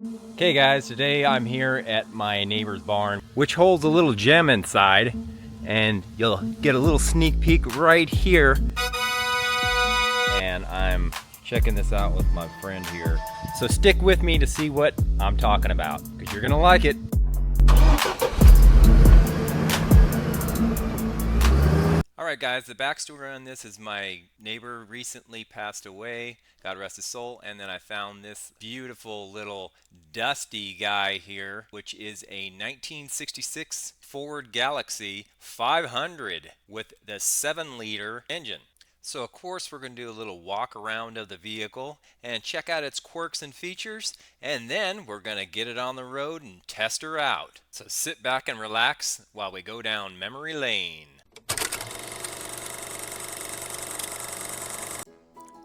Okay guys, today I'm here at my neighbor's barn, which holds a little gem inside, and you'll get a little sneak peek right here. And I'm checking this out with my friend here. So stick with me to see what I'm talking about, because you're gonna like it. Alright guys, the backstory on this is my neighbor recently passed away, God rest his soul, and then I found this beautiful little dusty guy here, which is a 1966 Ford Galaxy 500 with the 7-liter engine. So of course we're going to do a little walk around of the vehicle and check out its quirks and features, and then we're going to get it on the road and test her out. So sit back and relax while we go down memory lane.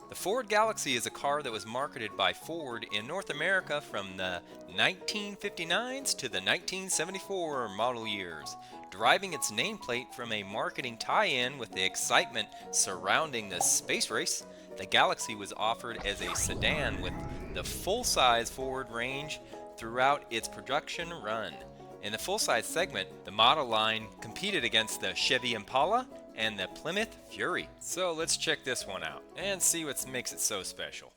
The Ford Galaxy is a car that was marketed by Ford in North America from the 1959s to the 1974 model years, deriving its nameplate from a marketing tie-in with the excitement surrounding the space race. The Galaxy was offered as a sedan with the full-size Ford range throughout its production run. In the full-size segment, the model line competed against the Chevy Impala and the Plymouth Fury. So let's check this one out and see what makes it so special.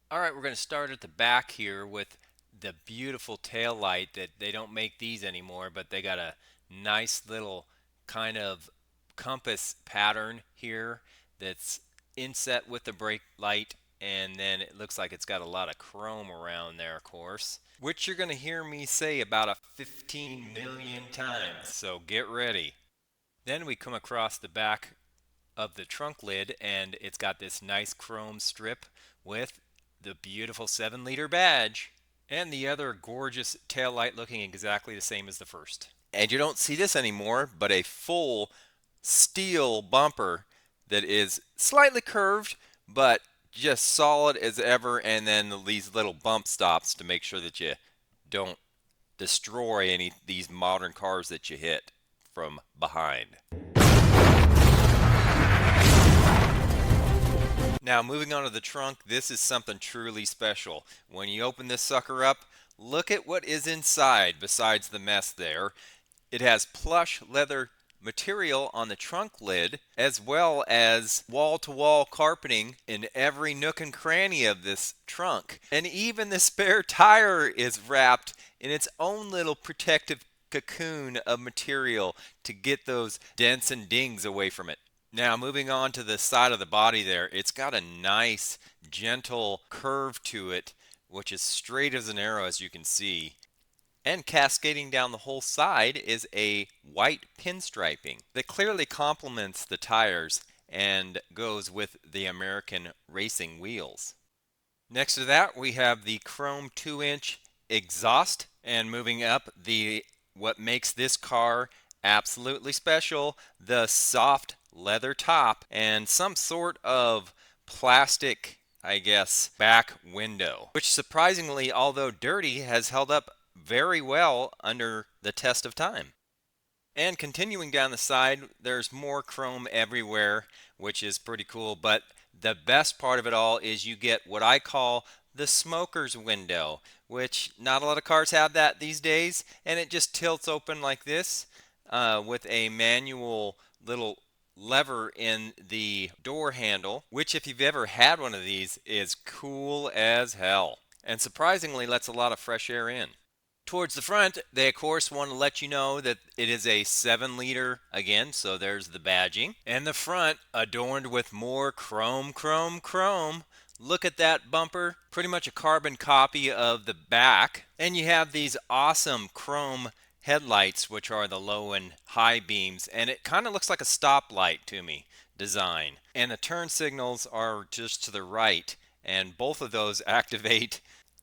Alright, we're going to start at the back here with the beautiful tail light that they don't make these anymore, but they got a nice little kind of compass pattern here that's inset with the brake light, and then it looks like it's got a lot of chrome around there, of course, which you're going to hear me say about a 15 million times, so get ready. Then we come across the back of the trunk lid, and it's got this nice chrome strip with the beautiful 7-liter badge and the other gorgeous tail light looking exactly the same as the first. And you don't see this anymore, but a full steel bumper that is slightly curved but just solid as ever, and then these little bump stops to make sure that you don't destroy any of these modern cars that you hit from behind. Now moving on to the trunk, this is something truly special. When you open this sucker up, look at what is inside besides the mess there. It has plush leather material on the trunk lid, as well as wall-to-wall carpeting in every nook and cranny of this trunk. And even the spare tire is wrapped in its own little protective cocoon of material to get those dents and dings away from it. Now moving on to the side of the body there, it's got a nice gentle curve to it, which is straight as an arrow, as you can see. And cascading down the whole side is a white pinstriping that clearly complements the tires and goes with the American racing wheels. Next to that, we have the chrome 2-inch exhaust, and moving up, what makes this car absolutely special, the soft leather top and some sort of plastic, I guess, back window, which surprisingly, although dirty, has held up very well under the test of time. And continuing down the side, there's more chrome everywhere, which is pretty cool, but the best part of it all is you get what I call the smoker's window, which not a lot of cars have that these days, and it just tilts open like this with a manual little lever in the door handle, which if you've ever had one of these is cool as hell and surprisingly lets a lot of fresh air in. Towards the front, they of course want to let you know that it is a 7-liter again, so there's the badging. And the front adorned with more chrome, chrome, chrome. Look at that bumper, pretty much a carbon copy of the back. And you have these awesome chrome headlights, which are the low and high beams, and it kind of looks like a stoplight to me design. And the turn signals are just to the right, and both of those activate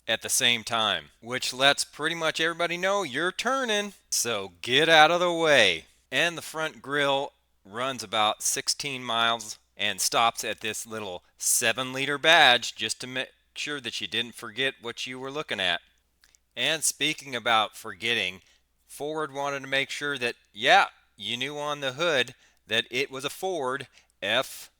at the same time, which lets pretty much everybody know you're turning, so get out of the way. And the front grille runs about 16 miles and stops at this little 7-liter badge just to make sure that you didn't forget what you were looking at. And speaking about forgetting, Ford wanted to make sure that, yeah, you knew on the hood that it was a Ford F-O-R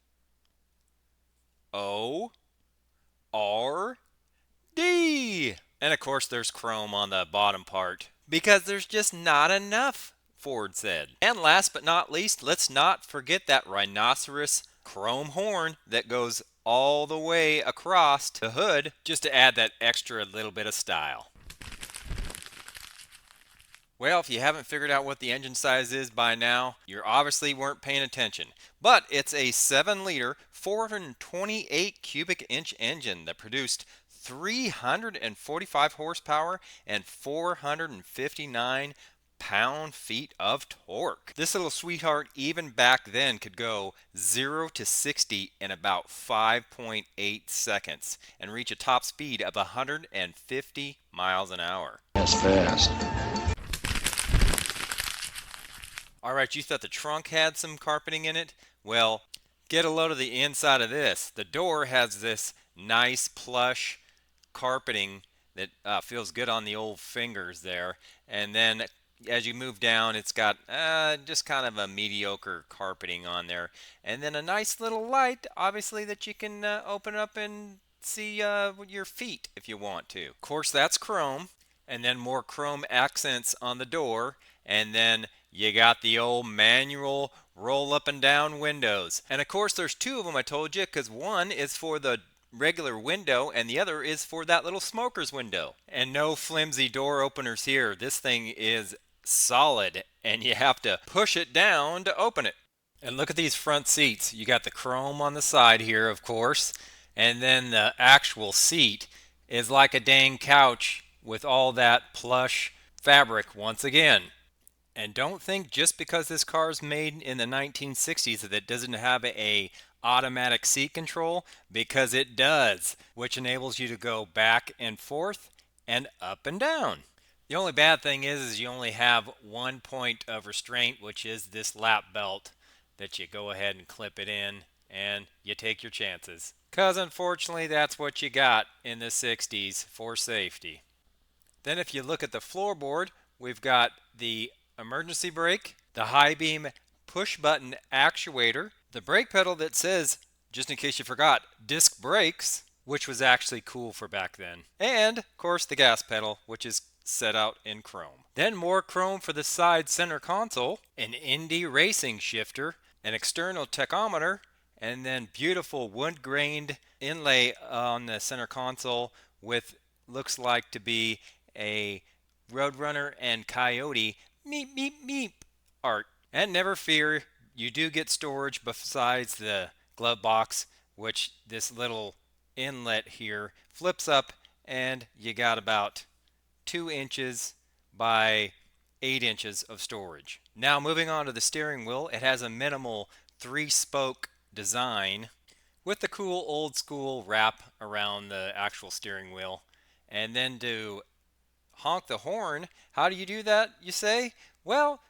And of course, there's chrome on the bottom part because there's just not enough, Ford said. And last but not least, let's not forget that rhinoceros chrome horn that goes all the way across the hood just to add that extra little bit of style. Well, if you haven't figured out what the engine size is by now, you obviously weren't paying attention. But it's a 7-liter, 428 cubic inch engine that produced 345 horsepower and 459 pound-feet of torque. This little sweetheart even back then could go 0 to 60 in about 5.8 seconds and reach a top speed of 150 miles an hour. That's fast. Alright, you thought the trunk had some carpeting in it? Well, get a load of the inside of this. The door has this nice plush carpeting that feels good on the old fingers there. And then as you move down, it's got just kind of a mediocre carpeting on there. And then a nice little light, obviously, that you can open up and see your feet if you want to. Of course, that's chrome. And then more chrome accents on the door. And then you got the old manual roll up and down windows. And of course there's two of them, I told you, because one is for the regular window and the other is for that little smoker's window. And no flimsy door openers here. This thing is solid and you have to push it down to open it. And look at these front seats. You got the chrome on the side here, of course, and then the actual seat is like a dang couch with all that plush fabric once again. And don't think just because this car is made in the 1960s that it doesn't have a automatic seat control, because it does, which enables you to go back and forth and up and down. The only bad thing is you only have one point of restraint, which is this lap belt that you go ahead and clip it in and you take your chances. Because unfortunately that's what you got in the 60s for safety. Then if you look at the floorboard, we've got the emergency brake, the high beam push button actuator, the brake pedal that says, just in case you forgot, disc brakes, which was actually cool for back then, and of course the gas pedal, which is set out in chrome. Then more chrome for the side center console, an Indy racing shifter, an external tachometer, and then beautiful wood grained inlay on the center console with looks like to be a Roadrunner and Coyote meep meep meep art. And never fear, you do get storage besides the glove box, which this little inlet here flips up and you got about 2 inches by 8 inches of storage. Now moving on to the steering wheel, it has a minimal 3-spoke design with the cool old school wrap around the actual steering wheel. And then to honk the horn, how do you do that, you say? Well,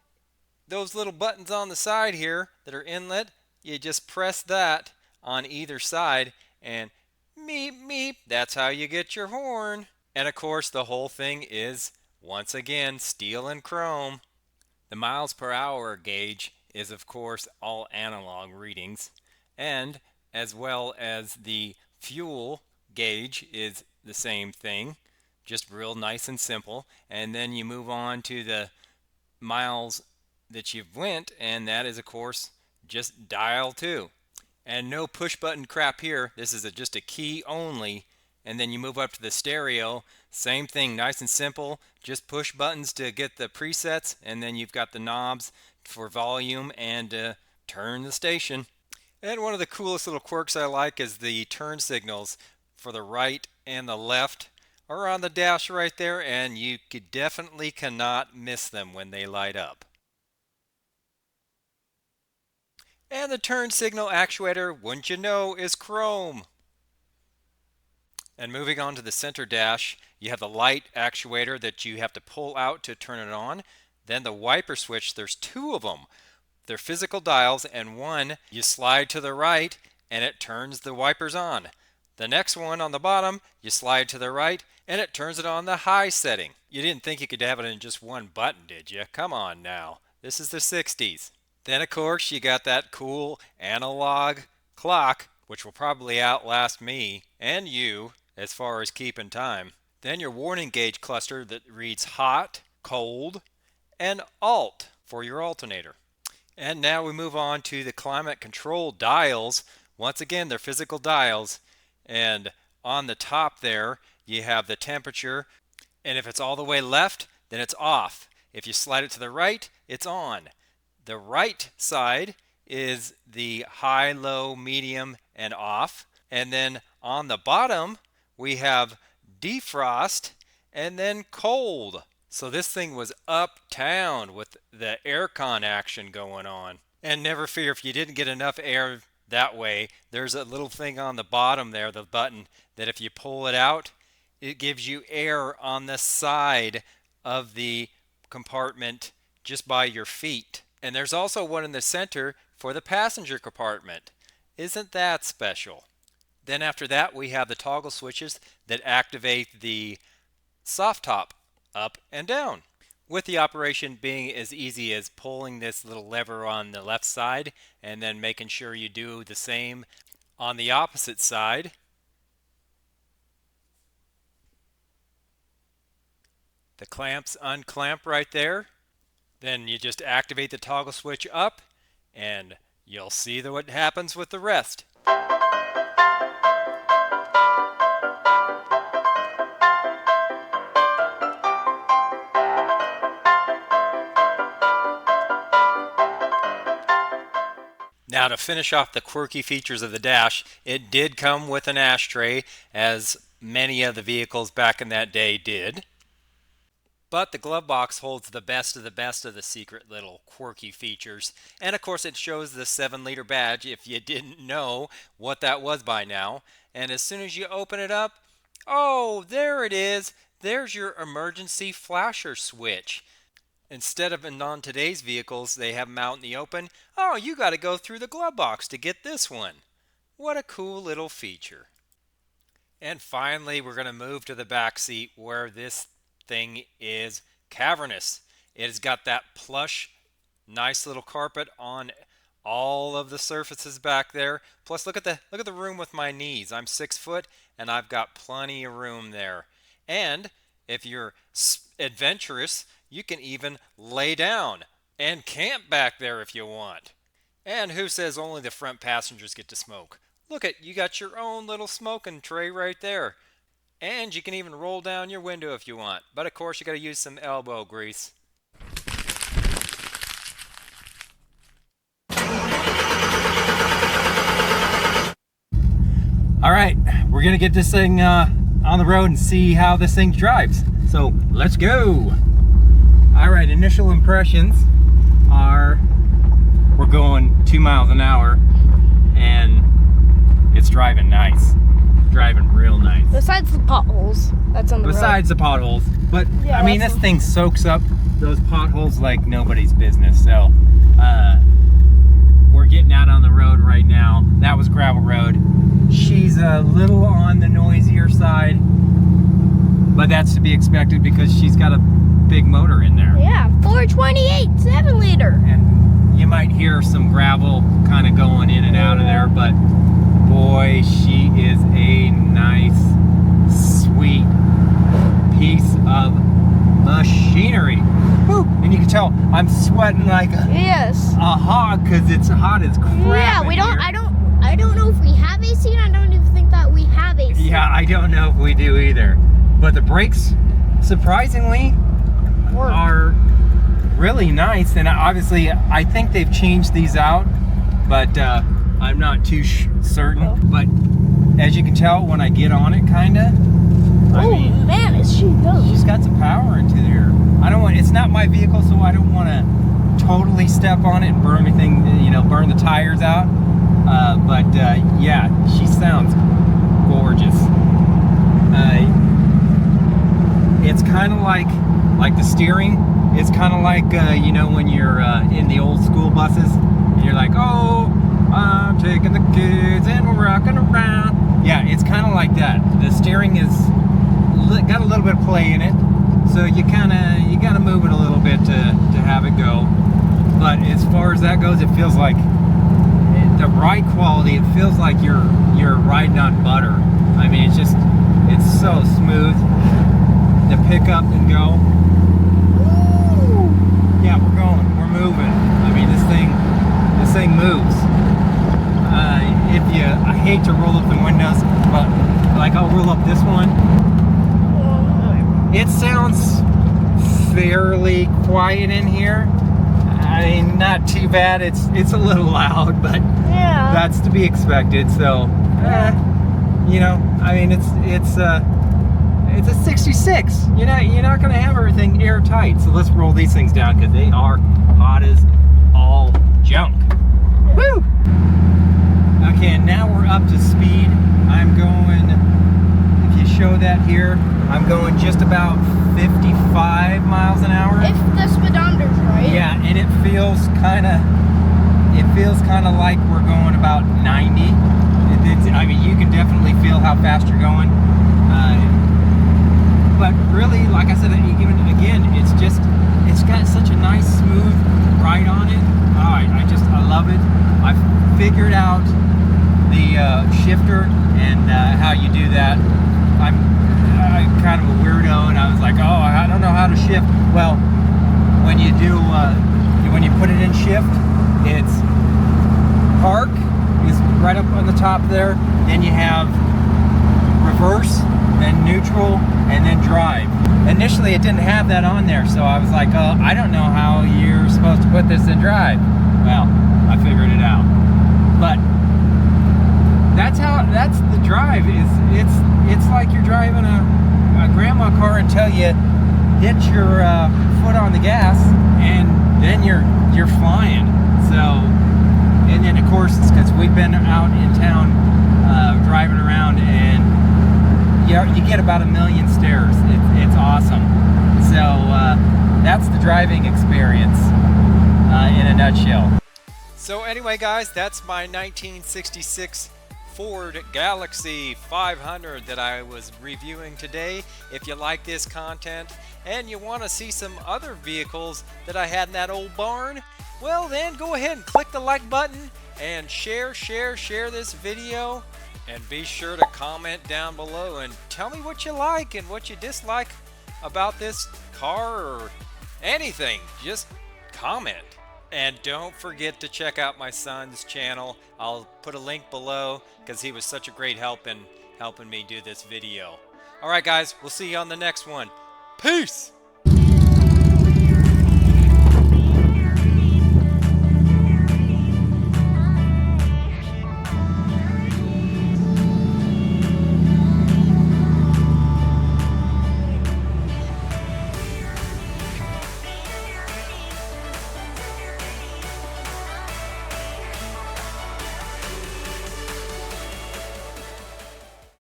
those little buttons on the side here that are inlet, you just press that on either side and meep meep, that's how you get your horn. And of course the whole thing is once again steel and chrome. The miles per hour gauge is of course all analog readings, and as well as the fuel gauge is the same thing, just real nice and simple. And then you move on to the miles that you've went, and that is of course just dial 2. And no push button crap here. This is just a key only. And then you move up to the stereo, same thing, nice and simple, just push buttons to get the presets, and then you've got the knobs for volume and turn the station. And one of the coolest little quirks I like is the turn signals for the right and the left are on the dash right there, and you definitely cannot miss them when they light up. And the turn signal actuator, wouldn't you know, is chrome. And moving on to the center dash, you have the light actuator that you have to pull out to turn it on. Then the wiper switch, there's 2 of them. They're physical dials, and one you slide to the right and it turns the wipers on. The next one on the bottom, you slide to the right and it turns it on the high setting. You didn't think you could have it in just one button, did you? Come on now. This is the 60s. Then of course you got that cool analog clock, which will probably outlast me and you as far as keeping time. Then your warning gauge cluster that reads hot, cold, and alt for your alternator. And now we move on to the climate control dials. Once again, they're physical dials. And on the top there, you have the temperature. And if it's all the way left, then it's off. If you slide it to the right, it's on. The right side is the high, low, medium, and off. And then on the bottom, we have defrost and then cold. So this thing was uptown with the aircon action going on. And never fear, if you didn't get enough air that way, there's a little thing on the bottom there, the button, that if you pull it out, it gives you air on the side of the compartment just by your feet. And there's also one in the center for the passenger compartment. Isn't that special? Then after that, we have the toggle switches that activate the soft top up and down, with the operation being as easy as pulling this little lever on the left side and then making sure you do the same on the opposite side. The clamps unclamp right there. Then you just activate the toggle switch up and you'll see what happens with the rest. Now, to finish off the quirky features of the dash, it did come with an ashtray, as many of the vehicles back in that day did. But the glove box holds the best of the secret little quirky features. And of course, it shows the 7-liter badge if you didn't know what that was by now. And as soon as you open it up, oh, there it is. There's your emergency flasher switch. Instead of on today's vehicles, they have them out in the open. Oh, you got to go through the glove box to get this one. What a cool little feature. And finally, we're going to move to the back seat where this thing is cavernous. It has got that plush, nice little carpet on all of the surfaces back there. Plus, look at the room with my knees. I'm 6 foot and I've got plenty of room there. And if you're adventurous, you can even lay down and camp back there if you want. And who says only the front passengers get to smoke? Look at, you got your own little smoking tray right there. And you can even roll down your window if you want. But of course, you got to use some elbow grease. All right, we're going to get this thing on the road and see how this thing drives. So let's go. All right, initial impressions are we're going 2 miles an hour and it's driving nice. Driving real nice. Besides the potholes that's on the road. Besides the potholes. But yeah, I mean, this thing soaks up those potholes like nobody's business. So we're getting out on the road right now. That was gravel road. She's a little on the noisier side, but that's to be expected because she's got a big motor in there. Yeah, 428, 7-liter. And you might hear some gravel kind of going in and out of there, but boy, she is a nice, sweet piece of machinery. Woo! And you can tell I'm sweating like a hog because it's hot as crap. Yeah, I don't know if we have AC, and I don't even think that we have AC. Yeah, I don't know if we do either. But the brakes, surprisingly, are really nice. And obviously, I think they've changed these out, but I'm not too certain. But as you can tell, when I get on it, kinda. I mean, man, is she good? She's got some power into there. It's not my vehicle, so I don't want to totally step on it and burn anything, burn the tires out. But yeah, she sounds gorgeous. It's kind of like the steering. It's kind of like when you're in the old school buses and you're like, oh, I'm taking the kids and we're rocking around. Yeah, it's kind of like that. The steering is got a little bit of play in it, so you gotta move it a little bit to have it go. But as far as that goes, it feels like the ride quality. It feels like you're riding on butter. I mean, it's so smooth. pick up and go. Ooh. Yeah, we're going. We're moving. I mean, this thing moves. I hate to roll up the windows, but like I'll roll up this one. It sounds fairly quiet in here. I mean, not too bad. It's a little loud, but Yeah. that's to be expected. So, you know, I mean, it's a 66. You're not gonna have everything airtight. So let's roll these things down because they are hot as all junk. Woo! Okay, and now we're up to speed. I'm going, if you show that here, I'm going just about 55 miles an hour. If the speedometer's right. Yeah, and it feels kind of like we're going about 90. I mean, you can definitely feel how fast you're going. But really, like I said, even again, it's got such a nice smooth ride on it. Oh, I love it. I've figured out the shifter and how you do that. I'm kind of a weirdo, and I was like, oh, I don't know how to shift. Well, when you put it in shift, it's park is right up on the top there. Then you have reverse, then neutral, and then drive. Initially, it didn't have that on there, so I was like, oh, I don't know how you're supposed to put this in drive. Well, I figured it out. But that's the drive. It's like you're driving a grandma car until you hit your foot on the gas, and then you're flying. So, and then of course, it's because we've been out in town driving around, and you get about 1 million stares. It's awesome. So that's the driving experience in a nutshell. So anyway, guys, that's my 1966 Ford Galaxie 500 that I was reviewing today. If you like this content and you want to see some other vehicles that I had in that old barn, well then go ahead and click the like button and share this video, and be sure to comment down below and tell me what you like and what you dislike about this car or anything. Just comment. And don't forget to check out my son's channel. I'll put a link below because he was such a great help in helping me do this video. Alright guys, we'll see you on the next one. Peace!